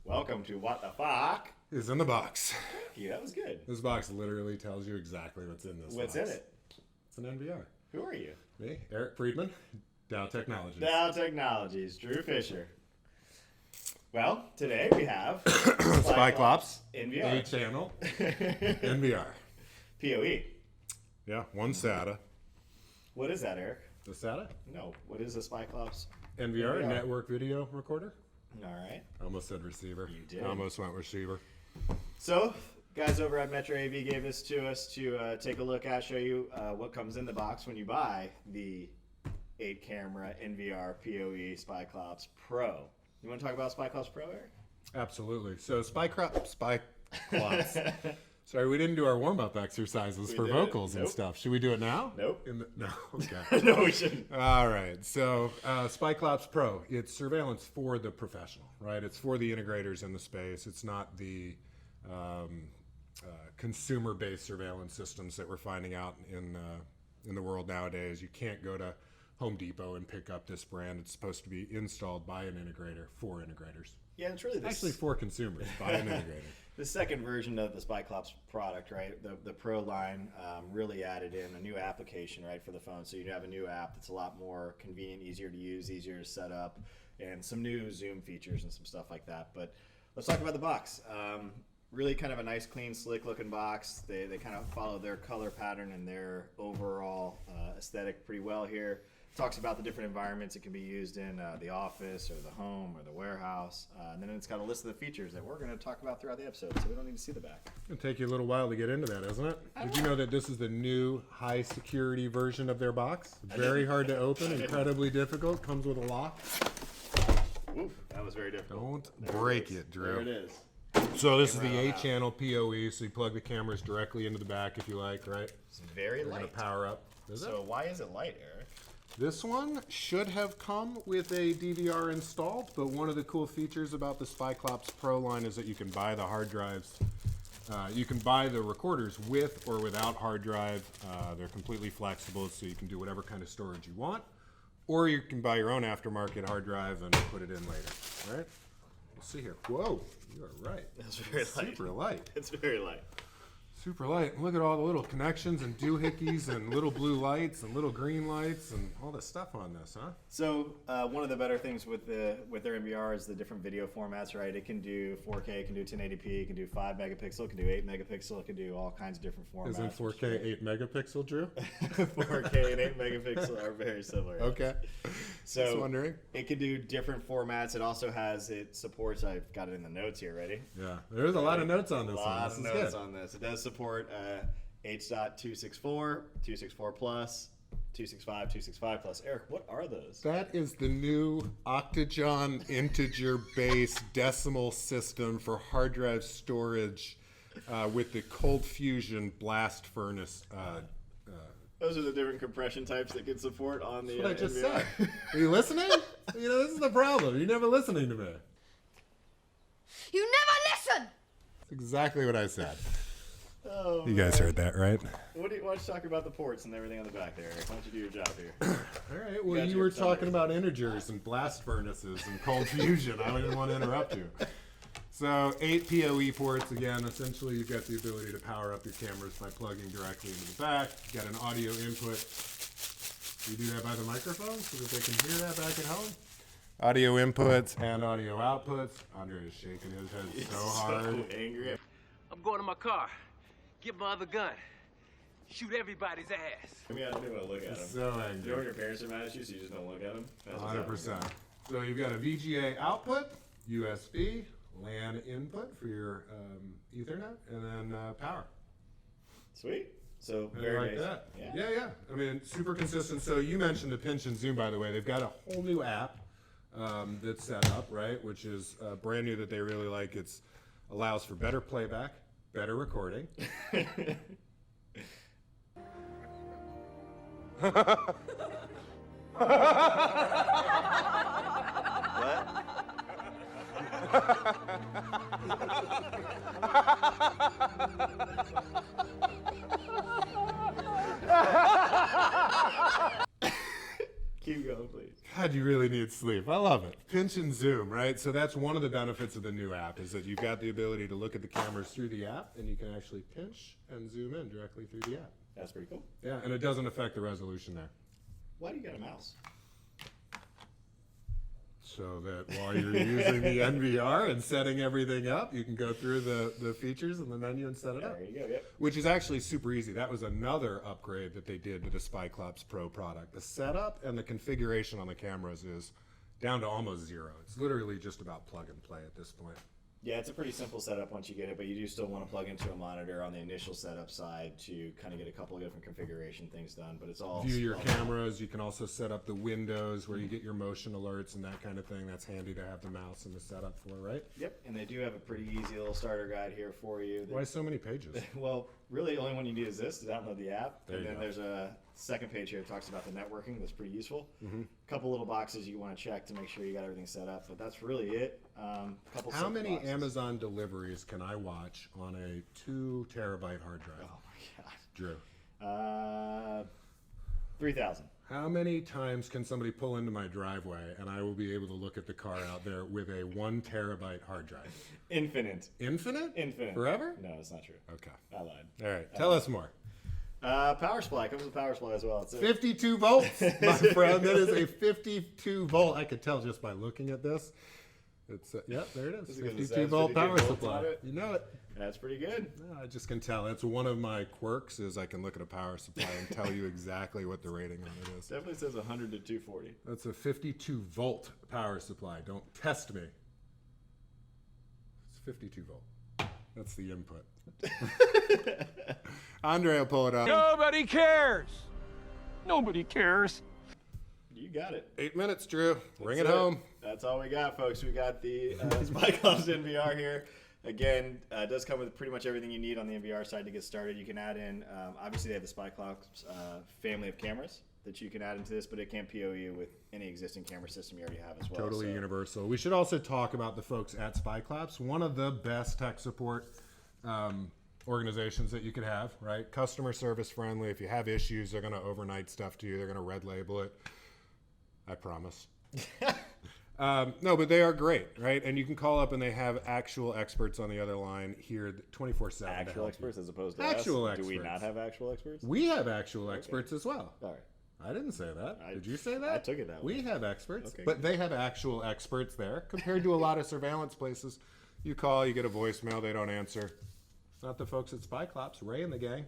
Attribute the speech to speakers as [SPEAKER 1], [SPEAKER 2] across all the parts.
[SPEAKER 1] Welcome to What the Fuck
[SPEAKER 2] is in the box.
[SPEAKER 1] Yeah, that was good.
[SPEAKER 2] This box literally tells you exactly what's in this
[SPEAKER 1] What's
[SPEAKER 2] box.
[SPEAKER 1] in it?
[SPEAKER 2] It's an NVR.
[SPEAKER 1] Who are you?
[SPEAKER 2] Me, Eric Friedman, Dow Technologies.
[SPEAKER 1] Dow Technologies, Drew Fisher. Well, today we have
[SPEAKER 2] Spyclops,
[SPEAKER 1] NVR.
[SPEAKER 2] A-channel, NVR.
[SPEAKER 1] POE.
[SPEAKER 2] Yeah, one SATA.
[SPEAKER 1] What is that, Eric?
[SPEAKER 2] The SATA?
[SPEAKER 1] No. What is a Spyclops?
[SPEAKER 2] NVR, network video recorder.
[SPEAKER 1] All right.
[SPEAKER 2] I almost said receiver.
[SPEAKER 1] You did.
[SPEAKER 2] I almost went receiver.
[SPEAKER 1] So, guys over at Metro AV gave this to us to take a look at, show you what comes in the box when you buy the 8-camera NVR POE Spyclops Pro. You want to talk about Spyclops Pro, Eric?
[SPEAKER 2] Absolutely. So Spyclops. Sorry, we didn't do our warm-up exercises for vocals and stuff. Should we do it now?
[SPEAKER 1] Nope.
[SPEAKER 2] No, okay.
[SPEAKER 1] No, we shouldn't.
[SPEAKER 2] All right. So Spyclops Pro, it's surveillance for the professional, right? It's for the integrators in the space. It's not the consumer-based surveillance systems that we're finding out in the world nowadays. You can't go to Home Depot and pick up this brand. It's supposed to be installed by an integrator for integrators.
[SPEAKER 1] Yeah, it's really
[SPEAKER 2] Actually for consumers by an integrator.
[SPEAKER 1] The second version of the Spyclops product, right? The Pro line really added in a new application, right, for the phone. So you have a new app that's a lot more convenient, easier to use, easier to set up, and some new zoom features and some stuff like that. But let's talk about the box. Really kind of a nice, clean, slick-looking box. They kind of follow their color pattern and their overall aesthetic pretty well here. Talks about the different environments it can be used in, the office or the home or the warehouse. And then it's got a list of the features that we're going to talk about throughout the episode, so we don't need to see the back.
[SPEAKER 2] It'll take you a little while to get into that, isn't it? Did you know that this is the new high security version of their box? Very hard to open, incredibly difficult, comes with a lock.
[SPEAKER 1] Oof, that was very difficult.
[SPEAKER 2] Don't break it, Drew.
[SPEAKER 1] There it is.
[SPEAKER 2] So this is the 8-channel POE, so you plug the cameras directly into the back if you like, right?
[SPEAKER 1] It's very
[SPEAKER 2] They're
[SPEAKER 1] light.
[SPEAKER 2] going to power up.
[SPEAKER 1] So why is it light, Eric?
[SPEAKER 2] This one should have come with a DVR installed, but one of the cool features about the Spyclops Pro line is that you can buy the hard drives. You can buy the recorders with or without hard drive. They're completely flexible, so you can do whatever kind of storage you want. Or you can buy your own aftermarket hard drive and put it in later, right? We'll see here. Whoa, you are right.
[SPEAKER 1] That's very light.
[SPEAKER 2] Super light.
[SPEAKER 1] It's very light.
[SPEAKER 2] Super light. Look at all the little connections and doohickeys and little blue lights and little green lights and all this stuff on this, huh?
[SPEAKER 1] So one of the better things with their NVR is the different video formats, right? It can do 4K, it can do 1080p, it can do 5 megapixel, it can do 8 megapixel, it can do all kinds of different formats.
[SPEAKER 2] Isn't 4K 8 megapixel, Drew?
[SPEAKER 1] 4K and 8 megapixel are very similar.
[SPEAKER 2] Okay.
[SPEAKER 1] So
[SPEAKER 2] Just wondering.
[SPEAKER 1] It can do different formats. It supports, I've got it in the notes here, ready?
[SPEAKER 2] Yeah, there's a lot of notes on this one.
[SPEAKER 1] A lot
[SPEAKER 2] This
[SPEAKER 1] of
[SPEAKER 2] is
[SPEAKER 1] notes
[SPEAKER 2] good.
[SPEAKER 1] on this. It does support H.264, 264 plus, 265, 265 plus. Eric, what are those?
[SPEAKER 2] That is the new octagon integer based decimal system for hard drive storage with the cold fusion blast furnace.
[SPEAKER 1] Those are the different compression types that can support on the
[SPEAKER 2] That's what I just
[SPEAKER 1] NVR.
[SPEAKER 2] said. Are you listening? You know, this is the problem. You're never listening to me.
[SPEAKER 3] You never listen!
[SPEAKER 2] That's exactly what I said.
[SPEAKER 1] Oh,
[SPEAKER 2] You guys heard that, right?
[SPEAKER 1] why don't you talk about the ports and everything on the back there, Eric? Why don't you do your job here?
[SPEAKER 2] All right. Well,
[SPEAKER 1] Got
[SPEAKER 2] you
[SPEAKER 1] your
[SPEAKER 2] were
[SPEAKER 1] summary.
[SPEAKER 2] talking about integers and blast furnaces and cold fusion. I didn't want to interrupt you. So 8 POE ports, again, essentially you get the ability to power up your cameras by plugging directly into the back. You got an audio input. You do that by the microphone so that they can hear that back at home. Audio inputs and audio outputs. Andre is shaking his head so hard.
[SPEAKER 1] So angry.
[SPEAKER 4] I'm going to my car. Get my other gun. Shoot everybody's ass.
[SPEAKER 1] I mean, I don't even want to look at them.
[SPEAKER 2] So
[SPEAKER 1] You know when
[SPEAKER 2] angry.
[SPEAKER 1] your parents are mad at you, so you just don't look at them?
[SPEAKER 2] 100%. So you've got a VGA output, USB, LAN input for your Ethernet, and then power.
[SPEAKER 1] Sweet. So
[SPEAKER 2] How do you
[SPEAKER 1] very
[SPEAKER 2] like
[SPEAKER 1] nice.
[SPEAKER 2] that?
[SPEAKER 1] Yeah.
[SPEAKER 2] Yeah. I mean, super consistent. So you mentioned the pinch and zoom, by the way. They've got a whole new app that's set up, right? Which is brand new that they really like. It's allows for better playback, better recording.
[SPEAKER 1] What? Keep going, please.
[SPEAKER 2] God, you really need sleep. I love it. Pinch and zoom, right? So that's one of the benefits of the new app is that you've got the ability to look at the cameras through the app, and you can actually pinch and zoom in directly through the app.
[SPEAKER 1] That's pretty cool.
[SPEAKER 2] Yeah, and it doesn't affect the resolution there.
[SPEAKER 1] Why do you got a mouse?
[SPEAKER 2] So that while you're using the NVR and setting everything up, you can go through the features in the menu and set it up.
[SPEAKER 1] There you go, yep.
[SPEAKER 2] Which is actually super easy. That was another upgrade that they did to the Spyclops Pro product. The setup and the configuration on the cameras is down to almost zero. It's literally just about plug and play at this point.
[SPEAKER 1] Yeah, it's a pretty simple setup once you get it, but you do still want to plug into a monitor on the initial setup side to kind of get a couple of different configuration things done, but it's all...
[SPEAKER 2] View your cameras. You can also set up the windows where you get your motion alerts and that kind of thing. That's handy to have the mouse and the setup for, right?
[SPEAKER 1] Yep, and they do have a pretty easy little starter guide here for you.
[SPEAKER 2] Why so many pages?
[SPEAKER 1] Well, really, the only one you need is this to download the app.
[SPEAKER 2] There
[SPEAKER 1] And
[SPEAKER 2] you
[SPEAKER 1] then
[SPEAKER 2] go.
[SPEAKER 1] there's a second page here that talks about the networking. That's pretty useful. Couple little boxes you want to check to make sure you got everything set up, but that's really it. Couple
[SPEAKER 2] How
[SPEAKER 1] simple
[SPEAKER 2] many
[SPEAKER 1] boxes.
[SPEAKER 2] Amazon deliveries can I watch on a 2 terabyte hard drive?
[SPEAKER 1] Oh my god.
[SPEAKER 2] Drew.
[SPEAKER 1] 3,000.
[SPEAKER 2] How many times can somebody pull into my driveway and I will be able to look at the car out there with a 1 terabyte hard drive?
[SPEAKER 1] Infinite.
[SPEAKER 2] Infinite?
[SPEAKER 1] Infinite.
[SPEAKER 2] Forever?
[SPEAKER 1] No, it's not true.
[SPEAKER 2] Okay.
[SPEAKER 1] I lied.
[SPEAKER 2] All right. Tell us more.
[SPEAKER 1] Power supply comes with power supply as well. It's
[SPEAKER 2] 52 volts, my friend. That is a 52 volt. I could tell just by looking at this. It's yeah, there it is.
[SPEAKER 1] Is it 'cause it
[SPEAKER 2] 52
[SPEAKER 1] says
[SPEAKER 2] volt
[SPEAKER 1] 52
[SPEAKER 2] power
[SPEAKER 1] volts
[SPEAKER 2] supply.
[SPEAKER 1] on it?
[SPEAKER 2] You know it.
[SPEAKER 1] That's pretty good.
[SPEAKER 2] Yeah, I just can tell. That's one of my quirks is I can look at a power supply and tell you exactly what the rating on it is.
[SPEAKER 1] Definitely says 100 to 240.
[SPEAKER 2] That's a 52 volt power supply. Don't test me. It's 52 volt. That's the input. Andre will pull it up.
[SPEAKER 4] Nobody cares. Nobody cares.
[SPEAKER 1] You got it.
[SPEAKER 2] 8 minutes, Drew. Bring it
[SPEAKER 1] That's
[SPEAKER 2] home.
[SPEAKER 1] That's all we got, folks. We got the Spyclops NVR here. Again, it does come with pretty much everything you need on the NVR side to get started. You can add in, obviously they have the Spyclops family of cameras that you can add into this, but it can POE with any existing camera system you already have as well.
[SPEAKER 2] Totally
[SPEAKER 1] so.
[SPEAKER 2] universal. We should also talk about the folks at Spyclops. One of the best tech support organizations that you could have, right? Customer service friendly. If you have issues, they're going to overnight stuff to you. They're going to red label it. I promise. No, but they are great, right? And you can call up and they have actual experts on the other line here 24/7.
[SPEAKER 1] Actual experts as opposed to
[SPEAKER 2] Actual
[SPEAKER 1] us? Do we
[SPEAKER 2] experts.
[SPEAKER 1] not have actual experts?
[SPEAKER 2] We have actual experts as well.
[SPEAKER 1] All right.
[SPEAKER 2] I didn't say that. Did you say that?
[SPEAKER 1] I took it that way.
[SPEAKER 2] We have experts,
[SPEAKER 1] Okay,
[SPEAKER 2] but they have actual experts there compared to a lot of surveillance places. You call, you get a voicemail, they don't answer. Not the folks at Spyclops, Ray and the gang.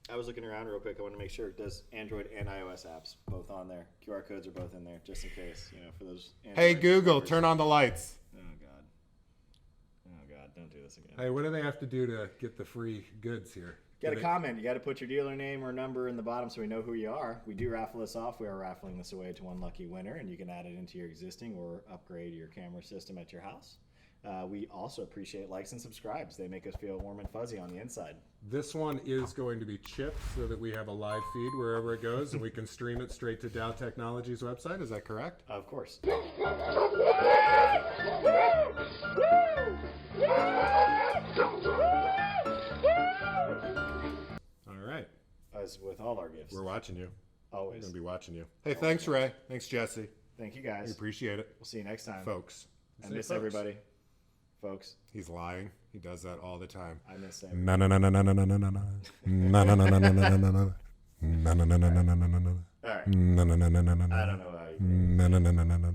[SPEAKER 1] I was looking around real quick. I want to make sure it does Android and iOS apps both on there. QR codes are both in there, just in case, for those.
[SPEAKER 2] Hey
[SPEAKER 1] Android
[SPEAKER 2] Google,
[SPEAKER 1] users.
[SPEAKER 2] turn on the lights.
[SPEAKER 1] Oh God. Oh God, don't do this again.
[SPEAKER 2] Hey, what do they have to do to get the free goods here?
[SPEAKER 1] Got a comment. You got to put your dealer name or number in the bottom so we know who you are. We do raffle this off. We are raffling this away to one lucky winner, and you can add it into your existing or upgrade your camera system at your house. We also appreciate likes and subscribes. They make us feel warm and fuzzy on the inside.
[SPEAKER 2] This one is going to be chipped so that we have a live feed wherever it goes and we can stream it straight to Dow Technologies website. Is that correct?
[SPEAKER 1] Of course.
[SPEAKER 2] All right.
[SPEAKER 1] As with all our gifts.
[SPEAKER 2] We're watching you. We're
[SPEAKER 1] Always.
[SPEAKER 2] going to be watching you. Hey, thanks, Ray. Thanks, Jesse.
[SPEAKER 1] Thank you
[SPEAKER 2] We
[SPEAKER 1] guys.
[SPEAKER 2] appreciate it.
[SPEAKER 1] We'll see you next time.
[SPEAKER 2] Folks.
[SPEAKER 1] I
[SPEAKER 2] Say
[SPEAKER 1] miss
[SPEAKER 2] folks.
[SPEAKER 1] everybody. Folks.
[SPEAKER 2] He's lying. He does that all the time.
[SPEAKER 1] I miss everybody.
[SPEAKER 2] No, no, no, no, no, no, no, no, no. No, no, no, no, no, no, no, no. No, no, no, no, no, no, no, no.
[SPEAKER 1] All right.
[SPEAKER 2] No, no, no, no, no, no, no.
[SPEAKER 1] I don't know how you.
[SPEAKER 2] No, no, no, no, no, no.